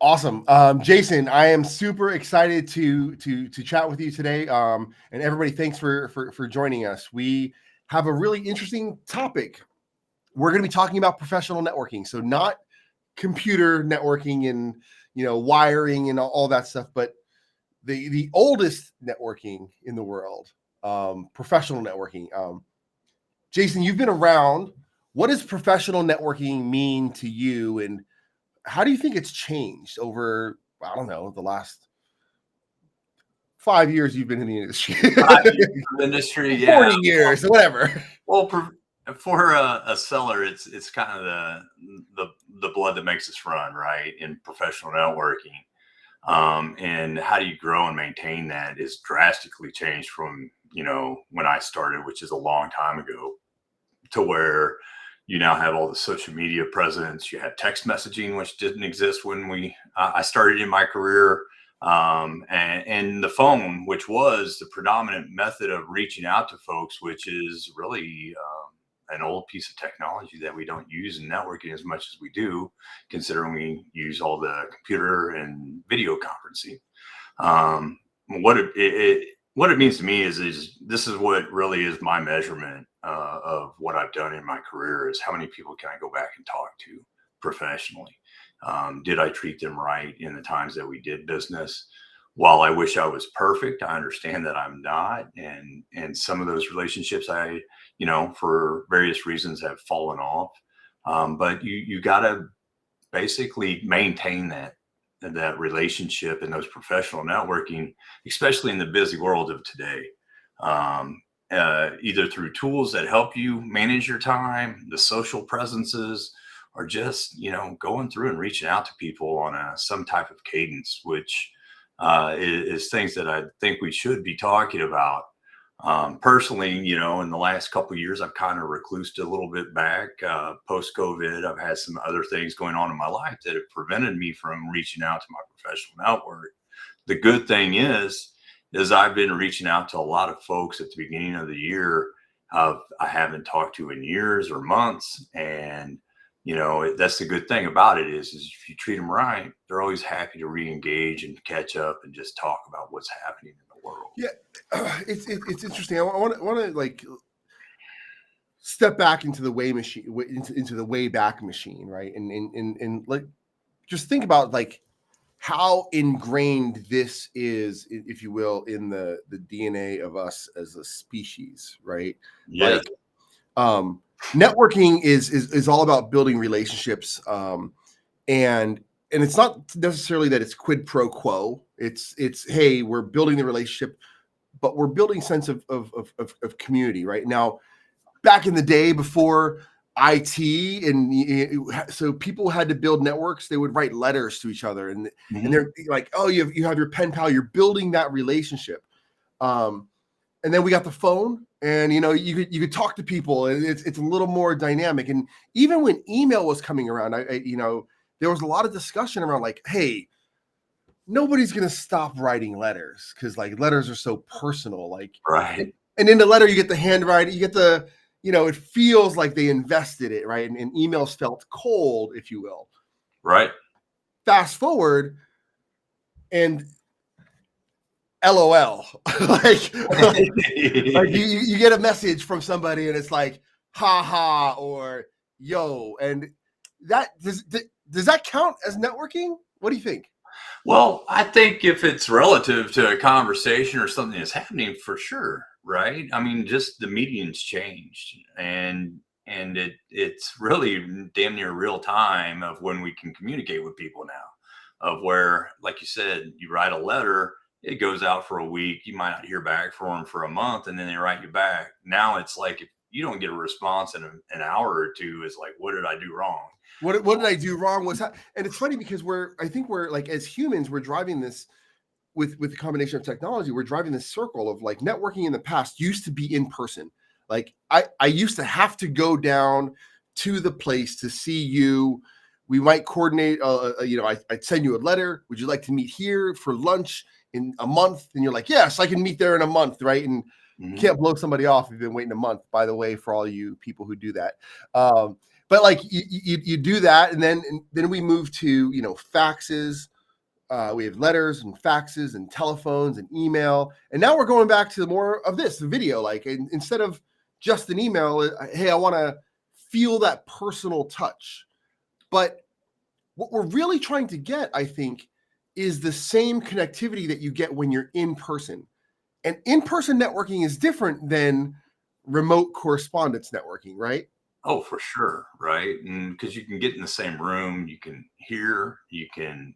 Awesome. Jason, I am super excited to chat with you today. And everybody, thanks for joining us. We have a really interesting topic. We're going to be talking about professional networking. So not computer networking and wiring and all that stuff, but the oldest networking in the world, professional networking. Jason, you've been around. What does professional networking mean to you, and how do you think it's changed over, I don't know, the last 5 years you've been in the industry? 5 years in the industry, yeah. 40 years, whatever. Well, for a seller, it's kind of the blood that makes us run, right? In professional networking, and how do you grow and maintain that is drastically changed from when I started, which is a long time ago, to where you now have all the social media presence. You have text messaging, which didn't exist when I started in my career, and the phone, which was the predominant method of reaching out to folks, which is really an old piece of technology that we don't use in networking as much as we do, considering we use all the computer and video conferencing. What it means to me is this is what really is my measurement of what I've done in my career, is how many people can I go back and talk to professionally? Did I treat them right in the times that we did business? While I wish I was perfect, I understand that I'm not, and some of those relationships for various reasons have fallen off. But you got to basically maintain that relationship and those professional networking, especially in the busy world of today. Either through tools that help you manage your time, the social presences, or just going through and reaching out to people on some type of cadence, which is things that I think we should be talking about. Personally, in the last couple of years, I've kind of reclused a little bit back. Post-COVID, I've had some other things going on in my life that have prevented me from reaching out to my professional network. The good thing is I've been reaching out to a lot of folks at the beginning of the year I haven't talked to in years or months. And, that's the good thing about it is if you treat them right, they're always happy to re-engage and catch up and just talk about what's happening in the world. Yeah, it's interesting. I want to like step back into the way machine, into the way back machine, right? And like just think about like how ingrained this is, if you will, in the DNA of us as a species, right? Yes. Like, networking is all about building relationships, and it's not necessarily that it's quid pro quo. It's hey, we're building the relationship, but we're building sense of community, right? Now, back in the day before IT, and so people had to build networks. They would write letters to each other, and they're like, oh, you have your pen pal. You're building that relationship. And then we got the phone, and you could talk to people, and it's a little more dynamic. And even when email was coming around, I there was a lot of discussion around like, hey, nobody's gonna stop writing letters because like letters are so personal. Like, Right. and in the letter you get the handwriting, you get the it feels like they invested it, right? And emails felt cold, if you will. Right. Fast forward, and LOL, like you get a message from somebody and it's like, ha ha, or yo, and that does that count as networking? What do you think? Well, I think if it's relative to a conversation or something that's happening, for sure, right? I mean, just the medium's changed, and it's really damn near real time of when we can communicate with people now. Of where, like you said, you write a letter, it goes out for a week, you might not hear back from them for a month, and then they write you back. Now it's like if you don't get a response in an hour or two, it's like, what did I do wrong? What did I do wrong? And it's funny because I think we're like, as humans, we're driving this with the combination of technology. We're driving this circle of like networking in the past used to be in person. Like I used to have to go down to the place to see you. We might coordinate. I'd send you a letter. Would you like to meet here for lunch in a month? And you're like, yes, I can meet there in a month, right? And you can't blow somebody off if you've been waiting a month. By the way, for all you people who do that. but like you do that, and then we move to, faxes. We have letters and faxes and telephones and email, and now we're going back to more of the video. Like, instead of just an email, hey, I want to feel that personal touch. But what we're really trying to get, I think, is the same connectivity that you get when you're in person. And in-person networking is different than remote correspondence networking, right? Oh, for sure, right? And because you can get in the same room, you can hear, you can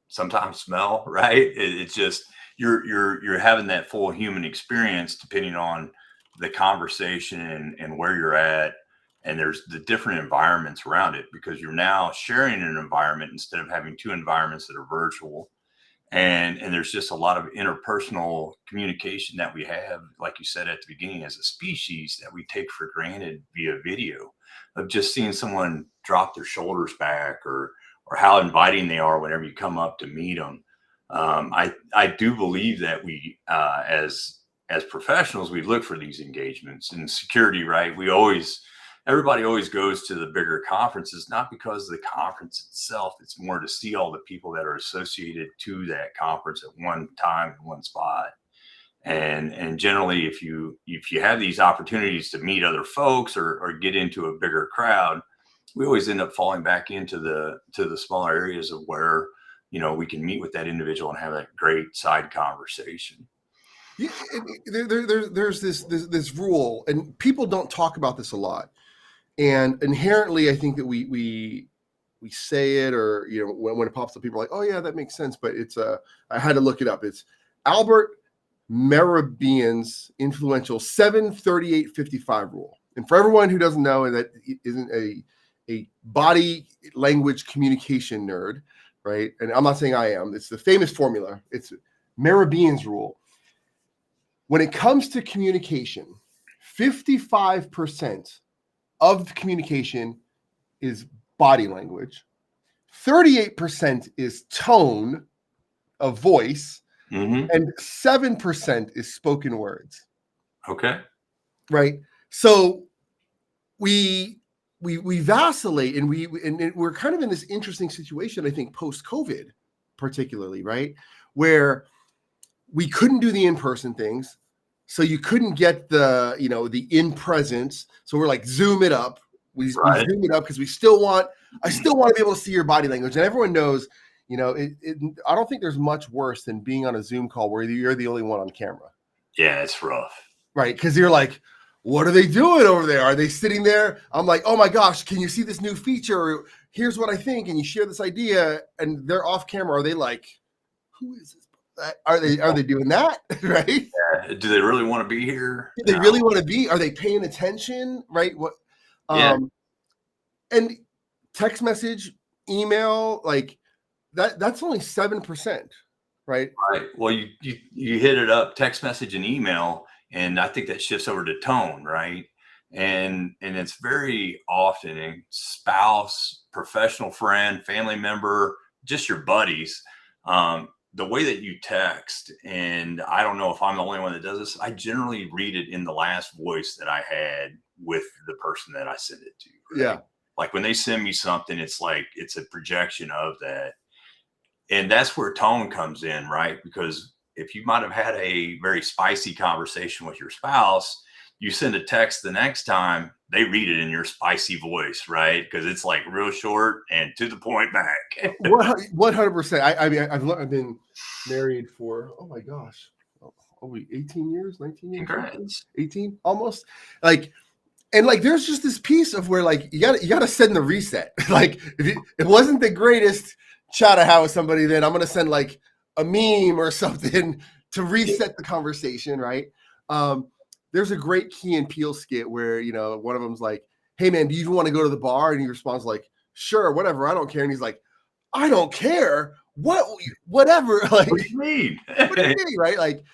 sometimes smell, right? It's just you're having that full human experience depending on the conversation and where you're at, and there's the different environments around it because you're now sharing an environment instead of having two environments that are virtual. And there's just a lot of interpersonal communication that we have, like you said at the beginning, as a species that we take for granted via video, of just seeing someone drop their shoulders back, or how inviting they are whenever you come up to meet them. I do believe that we as professionals, we look for these engagements. In security, right? Everybody always goes to the bigger conferences, not because of the conference itself. It's more to see all the people that are associated to that conference at one time in one spot. And generally, if you have these opportunities to meet other folks or get into a bigger crowd, we always end up falling back into the smaller areas of where, we can meet with that individual and have that great side conversation. Yeah, there's this rule, and people don't talk about this a lot. And inherently, I think that we say it, or when it pops up, people are like, "Oh yeah, that makes sense." But it's I had to look it up. It's Albert Mehrabian's influential 7-38-55 rule. And for everyone who doesn't know, and that isn't a body language communication nerd, right? And I'm not saying I am. It's the famous formula. It's Mehrabian's rule. When it comes to communication, 55% of communication is body language, 38% is tone of voice, Mm-hmm. and 7% is spoken words. Okay. Right. So we vacillate, and we're kind of in this interesting situation, I think, post-COVID, particularly, right? Where we couldn't do the in-person things. So you couldn't get the in presence. So we're like, zoom it up. We zoom it up because I still want to be able to see your body language. And everyone knows, I don't think there's much worse than being on a Zoom call where you're the only one on camera. Yeah, it's rough. Right. Because you're like, what are they doing over there? Are they sitting there? I'm like, oh my gosh, can you see this new feature? Here's what I think. And you share this idea, and they're off camera. Are they like, who is this? Are they doing that? Right? Yeah. Do they really want to be here? Do they really want to be? Are they paying attention? Right? What? Yeah. And text message, email, like that's only 7%, right? Right. Well, you hit it up, text message and email, and I think that shifts over to tone, right? And it's very often a spouse, professional friend, family member, just your buddies. The way that you text, and I don't know if I'm the only one that does this, I generally read it in the last voice that I had with the person that I send it to. Right? Yeah. Like when they send me something, it's like it's a projection of that. And that's where tone comes in, right? Because if you might have had a very spicy conversation with your spouse, you send a text the next time, they read it in your spicy voice, right? Because it's like real short and to the point back. 100%. I mean, I've been married for, oh my gosh, 18 years, 19 years, Congrats. 18 almost. Like, and like, there's just this piece of where like you gotta send the reset. Like, if it wasn't the greatest chat I have with somebody, then I'm gonna send like a meme or something to reset the conversation, right? There's a great Key and Peele skit where one of them's like, "Hey man, do you even want to go to the bar?" And he responds like, "Sure, whatever, I don't care." And he's like, "I don't care. Whatever." Like, What do you mean? what do you mean, right? Like,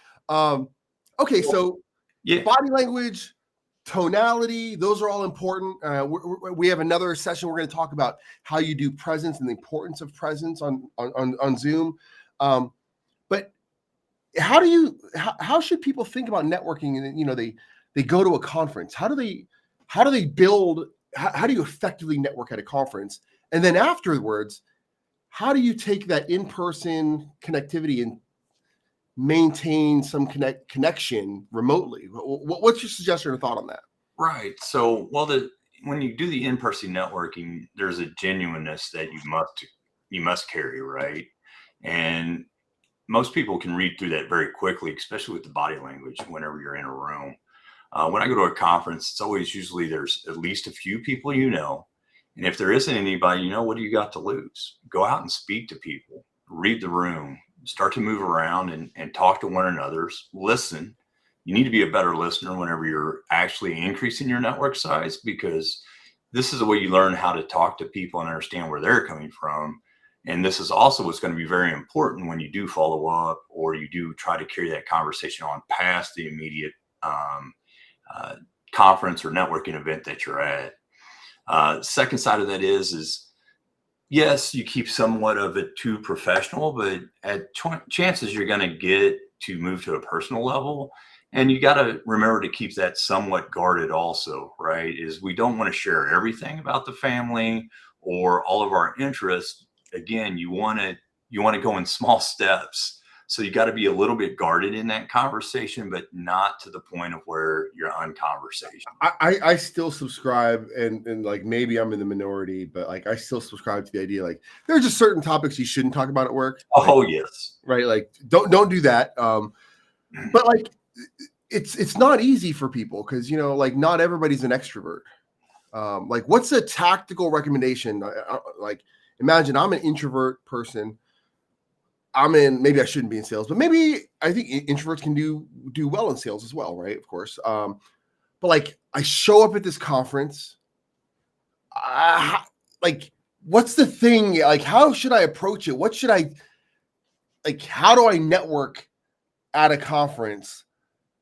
okay, so Yeah. body language, tonality, those are all important. We have another session. We're going to talk about how you do presence and the importance of presence on Zoom. But how should people think about networking? And they go to a conference. How do they build how do you effectively network at a conference? And then afterwards, how do you take that in-person connectivity and maintain some connection remotely? What's your suggestion or thought on that? Right. So, well, when you do the in-person networking, there's a genuineness that you must carry, right? And most people can read through that very quickly, especially with the body language whenever you're in a room. When I go to a conference, it's always usually there's at least a few people you know. And if there isn't anybody, what do you got to lose? Go out and speak to people, read the room, start to move around and talk to one another, listen. You need to be a better listener whenever you're actually increasing your network size, because this is the way you learn how to talk to people and understand where they're coming from. And this is also what's going to be very important when you do follow up or you do try to carry that conversation on past the immediate uh, conference or networking event that you're at. Second side of that is yes, you keep somewhat of it too professional, but at chances you're going to get to move to a personal level. And you got to remember to keep that somewhat guarded also, right? Is we don't want to share everything about the family or all of our interests. Again, you want to go in small steps. So you got to be a little bit guarded in that conversation, but not to the point of where you're unconversation. I still subscribe, and like maybe I'm in the minority, but like I still subscribe to the idea like there are just certain topics you shouldn't talk about at work. Oh, Like, yes. right? Like don't do that. But like it's not easy for people because like not everybody's an extrovert. Like what's a tactical recommendation? Like imagine I'm an introvert person. Maybe I shouldn't be in sales, but maybe I think introverts can do well in sales as well, right? Of course. But like I show up at this conference, like what's the thing? Like how should I approach it? What should I like? How do I network at a conference?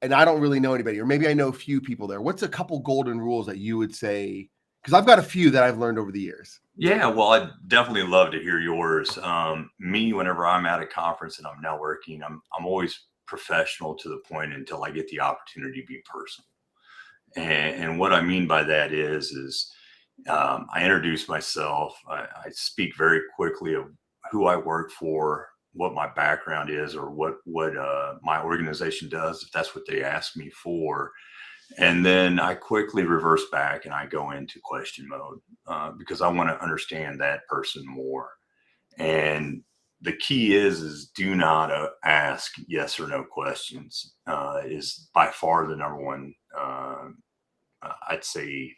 And I don't really know anybody, or maybe I know a few people there. What's a couple golden rules that you would say? Because I've got a few that I've learned over the years. Yeah, well, I'd definitely love to hear yours. Me, whenever I'm at a conference and I'm networking, I'm always professional to the point until I get the opportunity to be personal. And what I mean by that is I introduce myself. I speak very quickly of who I work for, what my background is, or what my organization does, if that's what they ask me for. And then I quickly reverse back and I go into question mode because I want to understand that person more. And the key is do not ask yes or no questions. Is by far the number one. I'd say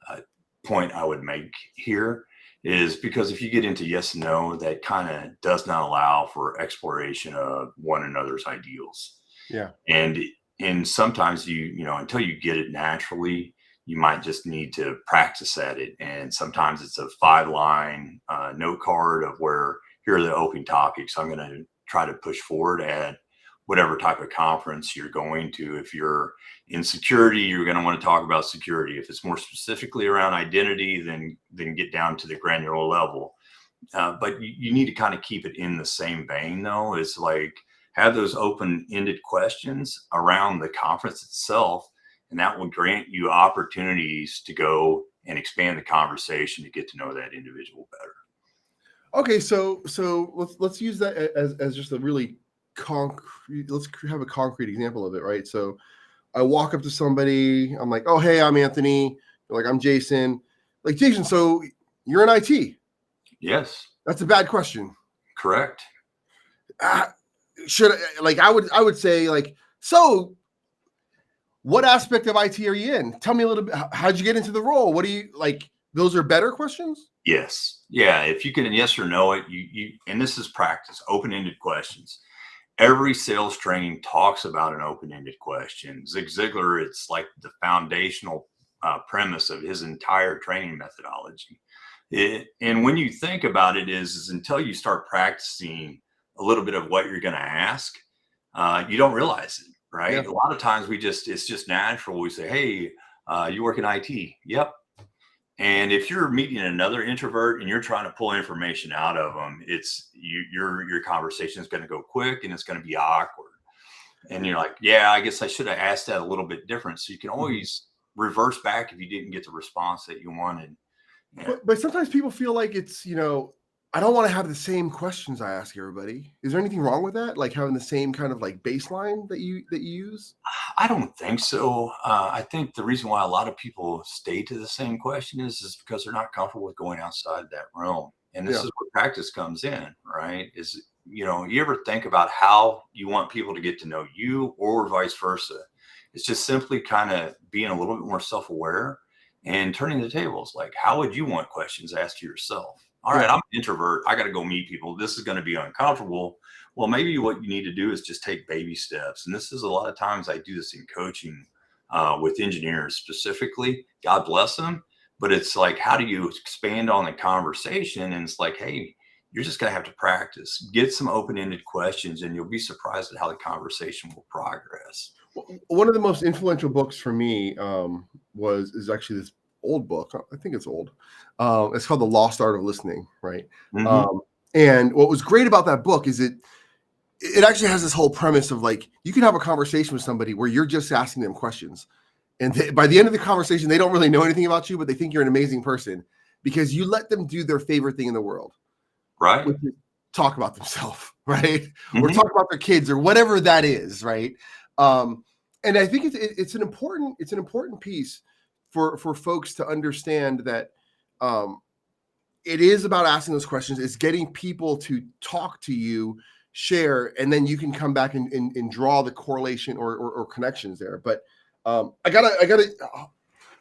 uh, point I would make here is because if you get into yes and no, that kind of does not allow for exploration of one another's ideals. Yeah. And sometimes until you get it naturally, you might just need to practice at it. And sometimes it's a 5-line note card of where here are the open topics I'm going to try to push forward at whatever type of conference you're going to. If you're in security, you're going to want to talk about security. If it's more specifically around identity, then get down to the granular level. But you need to kind of keep it in the same vein, though. It's like have those open-ended questions around the conference itself, and that will grant you opportunities to go and expand the conversation to get to know that individual better. Okay, so let's use that as just a really concrete. Let's have a concrete example of it, right? So I walk up to somebody. I'm like, "Oh, hey, I'm Anthony." They're like, "I'm Jason." Like, Jason, so you're in IT? Yes, That's a bad question. correct. Should like I would say like, so what aspect of IT are you in? Tell me a little bit. How'd you get into the role? What do you like? Those are better questions. Yes, yeah. If you can yes or no it, you and this is practice. Open-ended questions. Every sales training talks about an open-ended question. Zig Ziglar, it's like the foundational premise of his entire training methodology. And when you think about it, is until you start practicing a little bit of what you're going to ask, you don't realize it, Yeah. right? A lot of times it's just natural. We say, "Hey, you work in IT?" Yep. And if you're meeting another introvert and you're trying to pull information out of them, your conversation is going to go quick and it's going to be awkward. And you're like, "Yeah, I guess I should have asked that a little bit different." So you can always reverse back if you didn't get the response that you wanted. Yeah. But sometimes people feel like it's, I don't want to have the same questions I ask everybody. Is there anything wrong with that? Like having the same kind of like baseline that you use? I don't think so. I think the reason why a lot of people stay to the same question is because they're not comfortable with going outside that realm. And this Yeah. is where practice comes in, right? You ever think about how you want people to get to know you or vice versa? It's just simply kind of being a little bit more self-aware and turning the tables. Like, how would you want questions asked to yourself? All right, Yeah. I'm an introvert. I got to go meet people. This is going to be uncomfortable. Well, maybe what you need to do is just take baby steps. And this is a lot of times I do this in coaching with engineers specifically. God bless them. But it's like, how do you expand on the conversation? And it's like, hey, you're just going to have to practice, get some open-ended questions, and you'll be surprised at how the conversation will progress. One of the most influential books for me is actually this old book. I think it's old. It's called The Lost Art of Listening, right? Mm-hmm. And what was great about that book is it actually has this whole premise of like, you can have a conversation with somebody where you're just asking them questions. And by the end of the conversation, they don't really know anything about you, but they think you're an amazing person because you let them do their favorite thing in the world, Right. which is talk about themselves, right? Mm-hmm. Or talk about their kids or whatever that is, right? And I think it's an important piece for folks to understand that it is about asking those questions. It's getting people to talk to you, share, and then you can come back and draw the correlation or connections there. But I gotta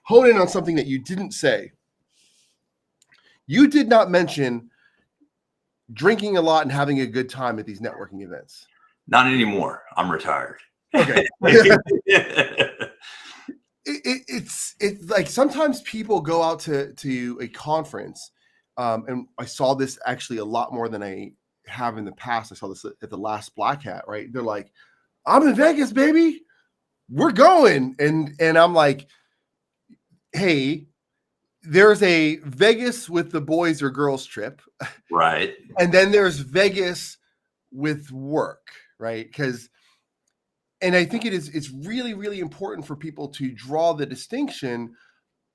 hone in on something that you didn't say. You did not mention drinking a lot and having a good time at these networking events. Not anymore. I'm retired. Okay. It's like sometimes people go out to a conference, and I saw this actually a lot more than I have in the past. I saw this at the last Black Hat, right? They're like, "I'm in Vegas, baby. We're going," and I'm like, "Hey, there's a Vegas with the boys or girls trip, Right. and then there's Vegas with work, right?" And I think it's really, really important for people to draw the distinction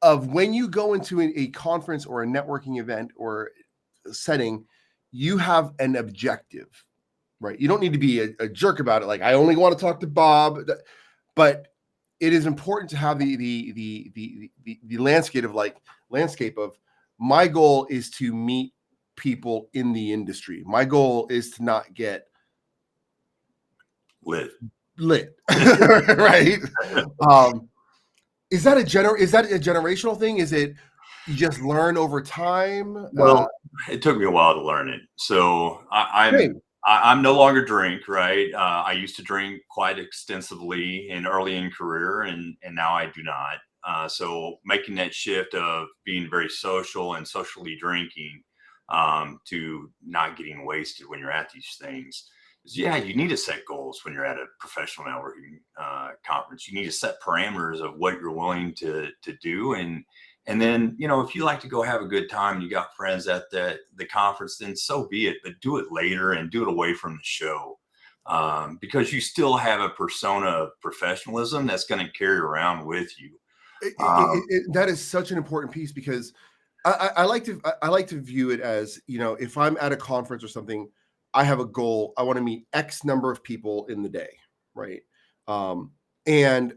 of when you go into a conference or a networking event or a setting, you have an objective, right? You don't need to be a jerk about it. Like, I only want to talk to Bob, but it is important to have the landscape of my goal is to meet people in the industry. My goal is to not get Lit. right? Is that a generational thing? Is it you just learn over time? Well, it took me a while to learn it. So I'm no longer drink, right? I used to drink quite extensively early in career, and now I do not. So making that shift of being very social and socially drinking to not getting wasted when you're at these things. Yeah, you need to set goals when you're at a professional networking conference. You need to set parameters of what you're willing to do, and then, if you like to go have a good time and you got friends at the conference, then so be it. But do it later and do it away from the show, because you still have a persona of professionalism that's going to carry around with you. That is such an important piece because I like to view it as, if I'm at a conference or something, I have a goal. I want to meet X number of people in the day, right? And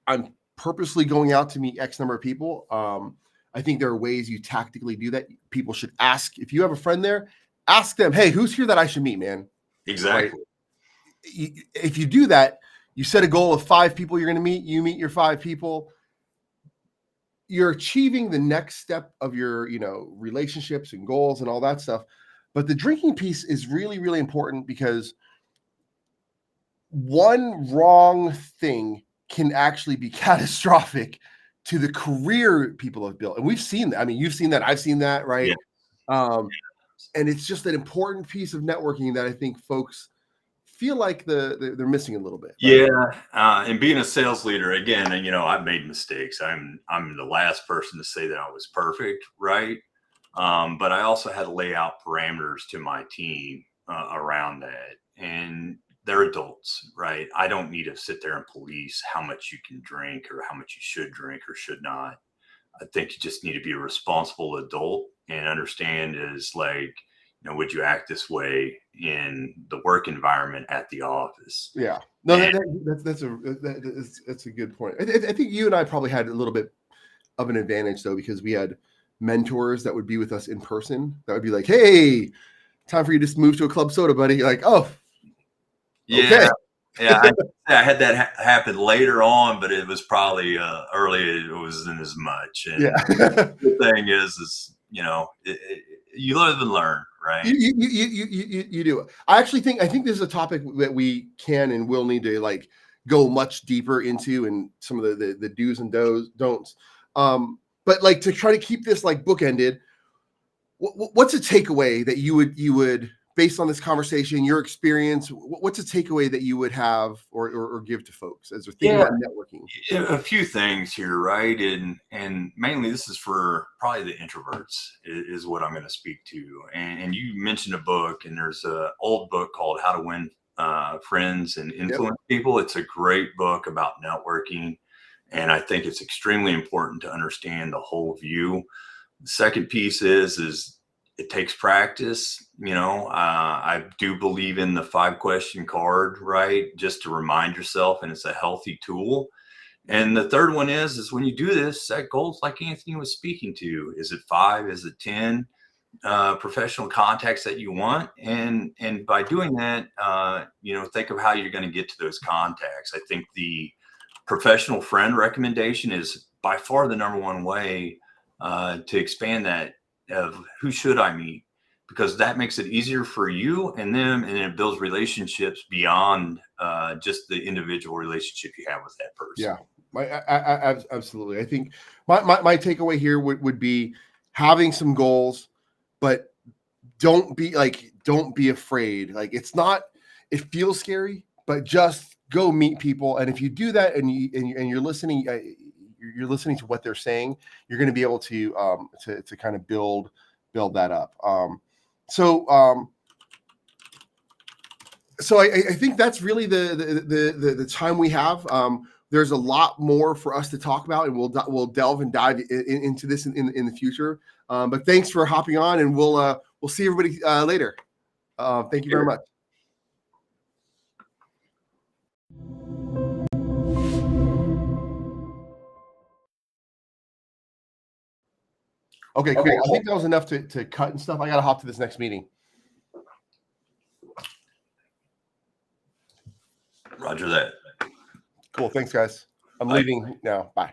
I'm purposely going out to meet X number of people. I think there are ways you tactically do that. People should ask, if you have a friend there, ask them, hey, who's here that I should meet, man? Exactly. Right? If you do that, you set a goal of 5 people you're going to meet, you meet your 5 people. You're achieving the next step of your, relationships and goals and all that stuff. But the drinking piece is really, really important because one wrong thing can actually be catastrophic to the career people have built. And we've seen that. I mean, you've seen that. I've seen that, right? Yeah. And it's just an important piece of networking that I think folks feel like they're missing a little bit. Right? Yeah. And being a sales leader, again, I've made mistakes. I'm the last person to say that I was perfect, right? But I also had to lay out parameters to my team around that. And they're adults, right? I don't need to sit there and police how much you can drink or how much you should drink or should not. I think you just need to be a responsible adult and understand is like, would you act this way in the work environment at the office? Yeah. No, that's a good point. I think you and I probably had a little bit of an advantage though, because we had mentors that would be with us in person. That would be like, "Hey, time for you to move to a club soda, buddy." You're like, "Oh, yeah, okay." yeah. I had that happen later on, but it was probably early. It wasn't as much. And Yeah. the thing is you live and learn, right? You do. I think this is a topic that we can and will need to like go much deeper into, and some of the do's and don'ts. But like to try to keep this like bookended, what's a takeaway that you would based on this conversation, your experience, what's a takeaway that you would have or give to folks as they're thinking about networking? A few things here, right? And mainly this is for probably the introverts is what I'm going to speak to. And you mentioned a book, and there's an old book called How to Win Friends and Influence People. It's a great book about networking. And I think it's extremely important to understand the whole view. The second piece is it takes practice. I do believe in the 5-question card, right? Just to remind yourself, and it's a healthy tool. And the third one is when you do this, set goals like Anthony was speaking to. Is it 5? Is it 10 professional contacts that you want? And by doing that, think of how you're going to get to those contacts. I think the professional friend recommendation is by far the number one way to expand that of who should I meet, because that makes it easier for you and them, and it builds relationships beyond just the individual relationship you have with that person. Yeah, I absolutely. I think my takeaway here would be having some goals, but don't be afraid. Like it feels scary, but just go meet people. And if you do that and you're listening, you're listening to what they're saying, you're going to be able to kind of build that up. So I think that's really the time we have. There's a lot more for us to talk about, and we'll delve and dive into this in the future. But thanks for hopping on, and we'll see everybody later. Thank you very much. Okay, cool. I think that was enough to cut and stuff. I got to hop to this next meeting. Roger that. Cool. Thanks, guys. I'm leaving now. Bye.